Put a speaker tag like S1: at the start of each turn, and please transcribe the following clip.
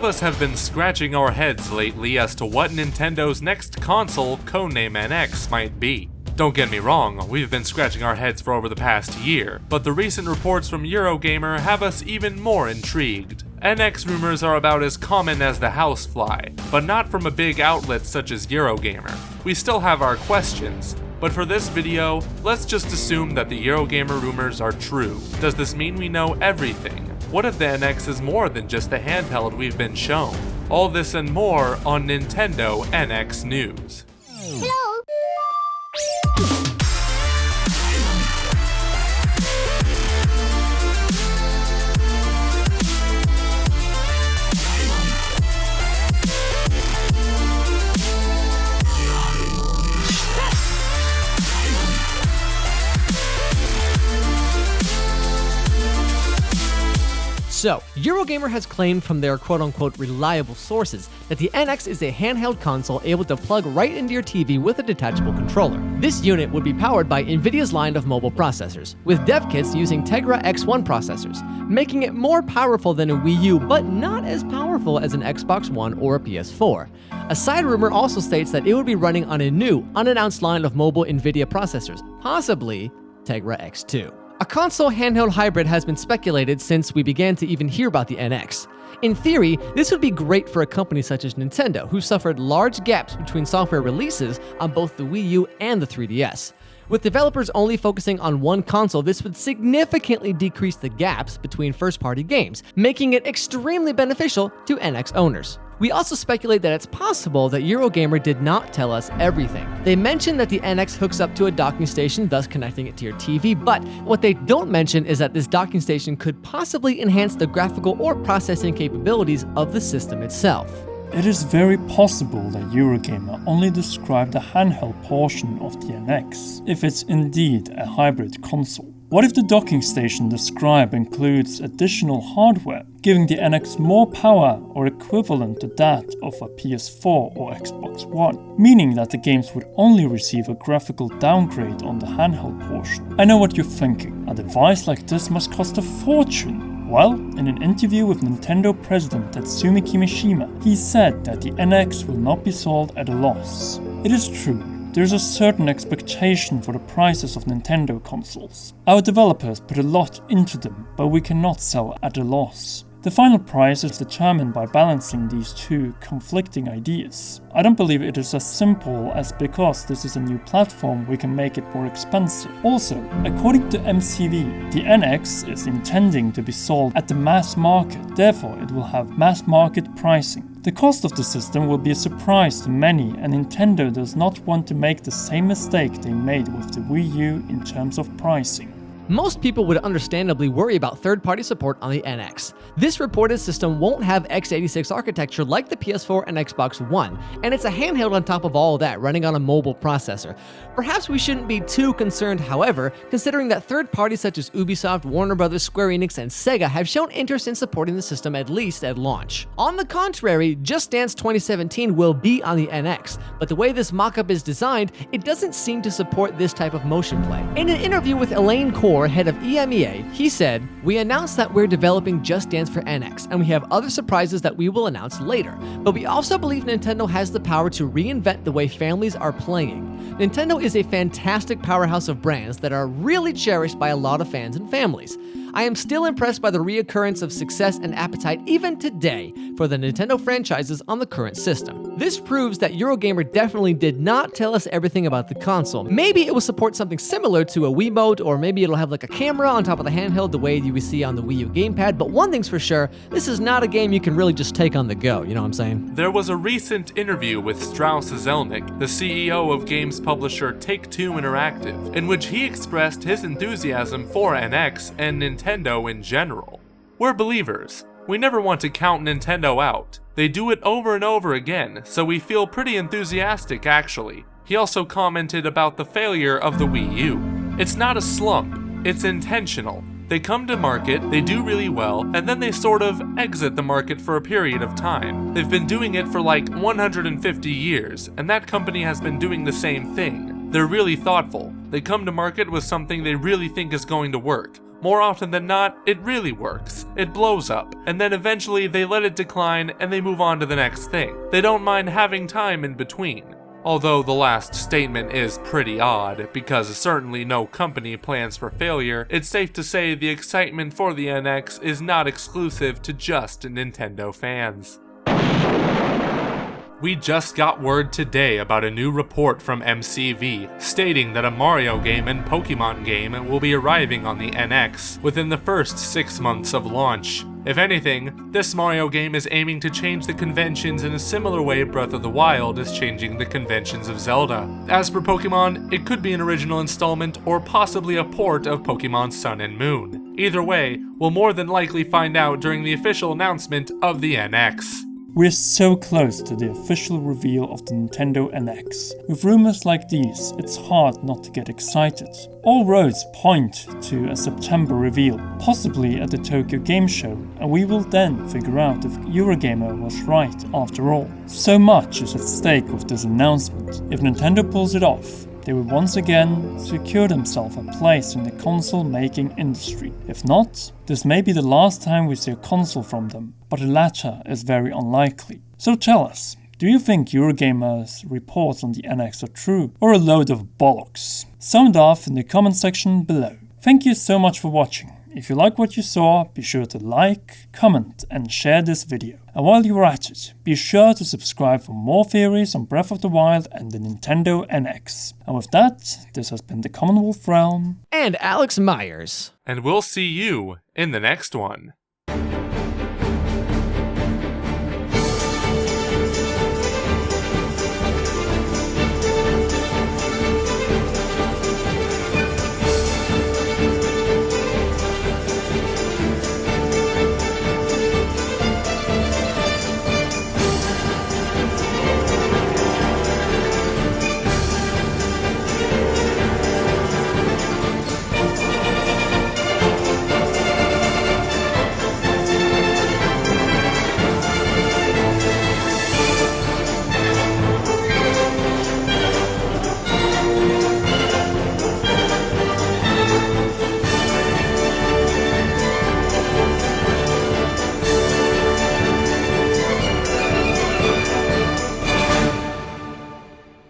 S1: of us have been scratching our heads lately as to what Nintendo's next console, codename NX, might be. Don't get me wrong, we've been scratching our heads for over the past year, but the recent reports from Eurogamer have us even more intrigued. NX rumors are about as common as the housefly, but not from a big outlet such as Eurogamer. We still have our questions, but for this video, let's just assume that the Eurogamer rumors are true. Does this mean we know everything? What if the NX is more than just the handheld we've been shown? All this and more on Nintendo NX News.
S2: Hello.
S3: So, Eurogamer has claimed from their quote-unquote reliable sources that the NX is a handheld console able to plug right into your TV with a detachable controller. This unit would be powered by Nvidia's line of mobile processors, with dev kits using Tegra X1 processors, making it more powerful than a Wii U, but not as powerful as an Xbox One or a PS4. A side rumor also states that it would be running on a new, unannounced line of mobile Nvidia processors, possibly Tegra X2. A console handheld hybrid has been speculated since we began to even hear about the NX. In theory, this would be great for a company such as Nintendo, who suffered large gaps between software releases on both the Wii U and the 3DS. With developers only focusing on one console, this would significantly decrease the gaps between first-party games, making it extremely beneficial to NX owners. We also speculate that it's possible that Eurogamer did not tell us everything. They mentioned that the NX hooks up to a docking station, thus connecting it to your TV, but what they don't mention is that this docking station could possibly enhance the graphical or processing capabilities of the system itself.
S4: It is very possible that Eurogamer only described the handheld portion of the NX, if it's indeed a hybrid console. What if the docking station described includes additional hardware, giving the NX more power or equivalent to that of a PS4 or Xbox One, meaning that the games would only receive a graphical downgrade on the handheld portion? I know what you're thinking, a device like this must cost a fortune. Well, in an interview with Nintendo president Tatsumi Kimishima, he said that the NX will not be sold at a loss. It is true. There's a certain expectation for the prices of Nintendo consoles. Our developers put a lot into them, but we cannot sell at a loss. The final price is determined by balancing these two conflicting ideas. I don't believe it is as simple as because this is a new platform we can make it more expensive. Also, according to MCV, the NX is intending to be sold at the mass market, therefore it will have mass market pricing. The cost of the system will be a surprise to many, and Nintendo does not want to make the same mistake they made with the Wii U in terms of pricing.
S3: Most people would understandably worry about third-party support on the NX. This reported system won't have x86 architecture like the PS4 and Xbox One, and it's a handheld on top of all that, running on a mobile processor. Perhaps we shouldn't be too concerned, however, considering that third parties such as Ubisoft, Warner Bros., Square-Enix, and Sega have shown interest in supporting the system at least at launch. On the contrary, Just Dance 2017 will be on the NX, but the way this mockup is designed, it doesn't seem to support this type of motion play. In an interview with Elaine Core, head of EMEA, he said, "We announced that we're developing Just Dance for NX, and we have other surprises that we will announce later. But we also believe Nintendo has the power to reinvent the way families are playing. Nintendo is a fantastic powerhouse of brands that are really cherished by a lot of fans and families. I am still impressed by the reoccurrence of success and appetite even today for the Nintendo franchises on the current system." This proves that Eurogamer definitely did not tell us everything about the console. Maybe it will support something similar to a Wiimote, or maybe it'll have like a camera on top of the handheld the way you would see on the Wii U gamepad, but one thing's for sure, this is not a game you can really just take on the go, you know what I'm saying?
S1: There was a recent interview with Strauss, the CEO of games publisher Take-Two Interactive, in which he expressed his enthusiasm for NX and Nintendo in general. We're believers. We never want to count Nintendo out. They do it over and over again, so we feel pretty enthusiastic actually. He also commented about the failure of the Wii U. It's not a slump, it's intentional. They come to market, they do really well, and then they sort of exit the market for a period of time. They've been doing it for like 150 years, and that company has been doing the same thing. They're really thoughtful. They come to market with something they really think is going to work. More often than not, it really works. It blows up, and then eventually they let it decline and they move on to the next thing. They don't mind having time in between. Although the last statement is pretty odd, because certainly no company plans for failure, it's safe to say the excitement for the NX is not exclusive to just Nintendo fans. We just got word today about a new report from MCV, stating that a Mario game and Pokemon game will be arriving on the NX within the first 6 months of launch. If anything, this Mario game is aiming to change the conventions in a similar way Breath of the Wild is changing the conventions of Zelda. As for Pokemon, it could be an original installment or possibly a port of Pokemon Sun and Moon. Either way, we'll more than likely find out during the official announcement of the NX.
S4: We're so close to the official reveal of the Nintendo NX. With rumors like these, it's hard not to get excited. All roads point to a September reveal, possibly at the Tokyo Game Show, and we will then figure out if Eurogamer was right after all. So much is at stake with this announcement. If Nintendo pulls it off, they will once again secure themselves a place in the console-making industry. If not, this may be the last time we see a console from them, but the latter is very unlikely. So tell us, do you think Eurogamer's reports on the NX are true, or a load of bollocks? Sound off in the comment section below. Thank you so much for watching. If you like what you saw, be sure to like, comment and share this video. And while you're at it, be sure to subscribe for more theories on Breath of the Wild and the Nintendo NX. And with that, this has been the Commonwealth Realm
S3: And Alex Meyers.
S1: And we'll see you in the next one.